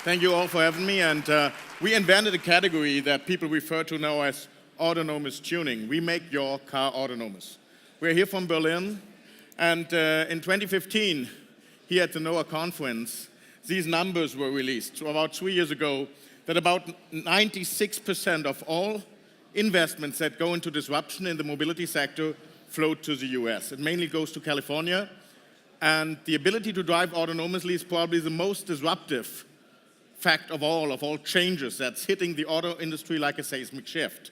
Thank you all for having me. And we invented a category that people refer to now as autonomous tuning. We make your car autonomous. We're here from Berlin. And in 2015, here at the NOAH conference, these numbers were released. So about 3 years ago, that about 96% of all investments that go into disruption in the mobility sector flow to the US. It mainly goes to California. And the ability to drive autonomously is probably the most disruptive fact of all changes that's hitting the auto industry like a seismic shift.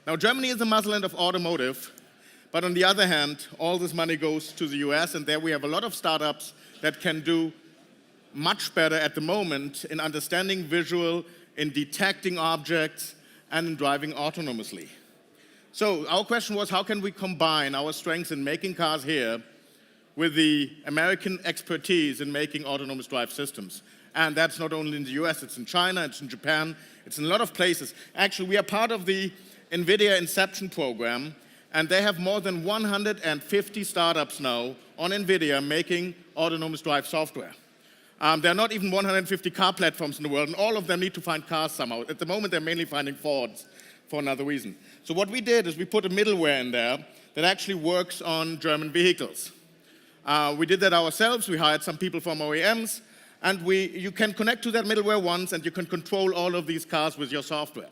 Now, Germany is the motherland of automotive, but on the other hand, all this money goes to the US, and there we have a lot of startups that can do much better at the moment in understanding visual, in detecting objects, and in driving autonomously. So our question was, how can we combine our strengths in making cars here with the American expertise in making autonomous drive systems? And that's not only in the US, it's in China, it's in Japan, it's in a lot of places. Actually, we are part of the NVIDIA Inception program, and they have more than 150 startups now on NVIDIA making autonomous drive software. There are not even 150 car platforms in the world, and all of them need to find cars somehow. At the moment, they're mainly finding Fords for another reason. So what we did is we put a middleware in there that actually works on German vehicles. We did that ourselves. We hired some people from OEMs, and you can connect to that middleware once, and you can control all of these cars with your software.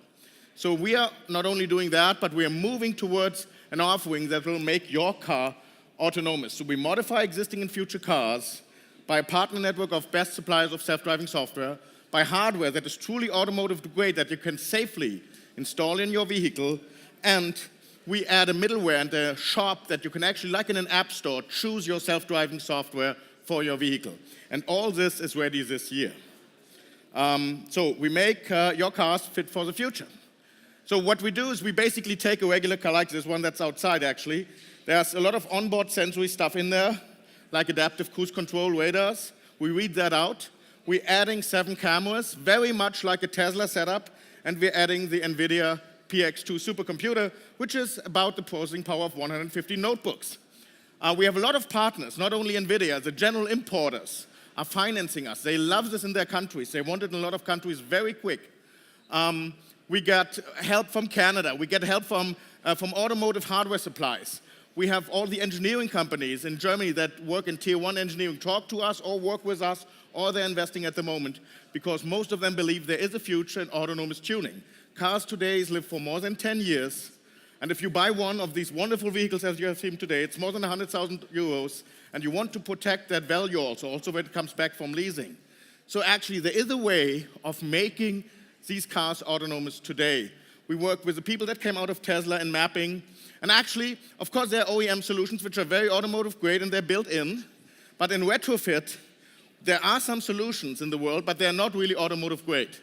So we are not only doing that, but we are moving towards an offering that will make your car autonomous. So we modify existing and future cars by a partner network of best suppliers of self-driving software, by hardware that is truly automotive grade that you can safely install in your vehicle, and we add a middleware and a shop that you can actually, like in an app store, choose your self-driving software for your vehicle. And all this is ready this year. So we make your cars fit for the future. So what we do is we basically take a regular car like this one that's outside actually. There's a lot of onboard sensory stuff in there, like adaptive cruise control radars. We read that out. We're adding 7 cameras, very much like a Tesla setup, and we're adding the NVIDIA PX2 supercomputer, which is about the processing power of 150 notebooks. We have a lot of partners, not only NVIDIA, the general importers are financing us. They love this in their countries. They want it in a lot of countries very quick. We get help from Canada. We get help from automotive hardware supplies. We have all the engineering companies in Germany that work in tier 1 engineering talk to us or work with us, or they're investing at the moment, because most of them believe there is a future in autonomous tuning. Cars today live for more than 10 years. And if you buy one of these wonderful vehicles as you have seen today, it's more than 100,000 euros, and you want to protect that value also when it comes back from leasing. So actually, there is a way of making these cars autonomous today. We work with the people that came out of Tesla in mapping. And actually, of course, there are OEM solutions which are very automotive grade and they're built in. But in retrofit, there are some solutions in the world, but they're not really automotive grade.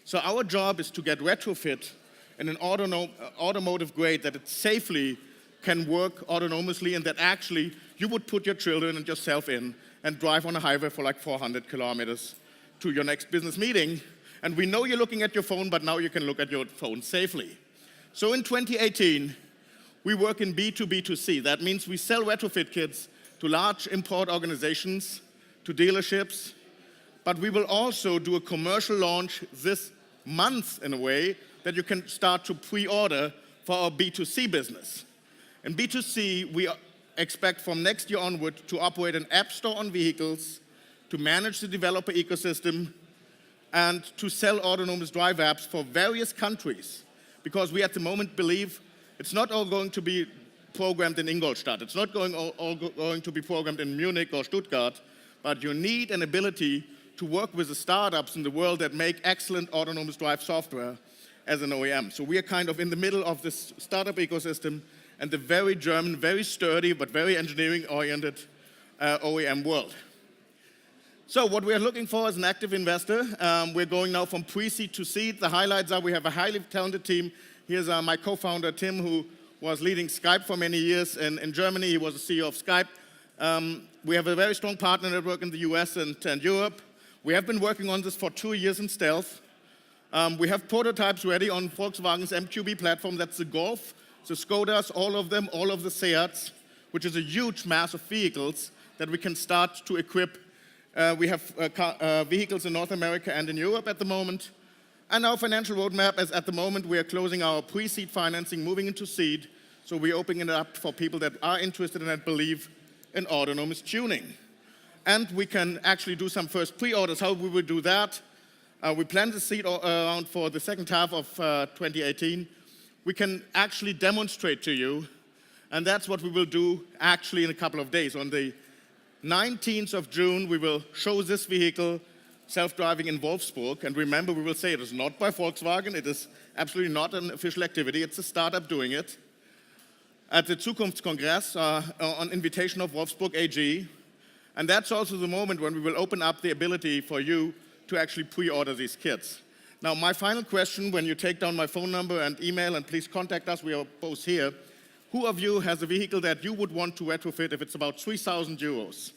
So our job is to get retrofit in an automotive grade that it safely can work autonomously, and that actually you would put your children and yourself in and drive on a highway for like 400 kilometers to your next business meeting. And we know you're looking at your phone, but now you can look at your phone safely. So in 2018, we work in B2B2C. That means we sell retrofit kits to large import organizations, to dealerships, but we will also do a commercial launch this month in a way that you can start to pre-order for our B2C business. In B2C, we expect from next year onward to operate an app store on vehicles, to manage the developer ecosystem, and to sell autonomous drive apps for various countries. Because we at the moment believe it's not all going to be programmed in Ingolstadt. It's not all going to be programmed in Munich or Stuttgart, but you need an ability to work with the startups in the world that make excellent autonomous drive software as an OEM. So we are kind of in the middle of this startup ecosystem and the very German, very sturdy, but very engineering-oriented OEM world. So what we are looking for is an active investor. We're going now from pre-seed to seed. The highlights are we have a highly talented team. Here's my co-founder, Tim, who was leading Skype for many years in Germany. He was the CEO of Skype. We have a very strong partner network in the US and Europe. We have been working on this for 2 years in stealth. We have prototypes ready on Volkswagen's MQB platform. That's the Golf, the Skodas, all of them, all of the Seats, which is a huge mass of vehicles that we can start to equip We have vehicles in North America and in Europe at the moment. And our financial roadmap is at the moment we are closing our pre-seed financing, moving into seed. So we're opening it up for people that are interested in and believe in autonomous tuning. And we can actually do some first pre-orders. How we will do that? We plan the seed around for the second half of 2018. We can actually demonstrate to you, and that's what we will do actually in a couple of days. On the 19th of June, we will show this vehicle self-driving in Wolfsburg. And remember, we will say it is not by Volkswagen. It is absolutely not an official activity. It's a startup doing it at the Zukunftskongress on invitation of Wolfsburg AG. And that's also the moment when we will open up the ability for you to actually pre-order these kits. Now, my final question, when you take down my phone number and email, and please contact us, we are both here. Who of you has a vehicle that you would want to retrofit if it's about 3,000 euros?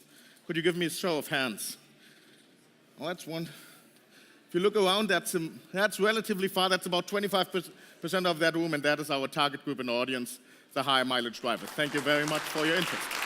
Could you give me a show of hands? Oh, that's one. If you look around, that's relatively far. That's about 25% of that room, and that is our target group and audience, the high mileage drivers. Thank you very much for your interest.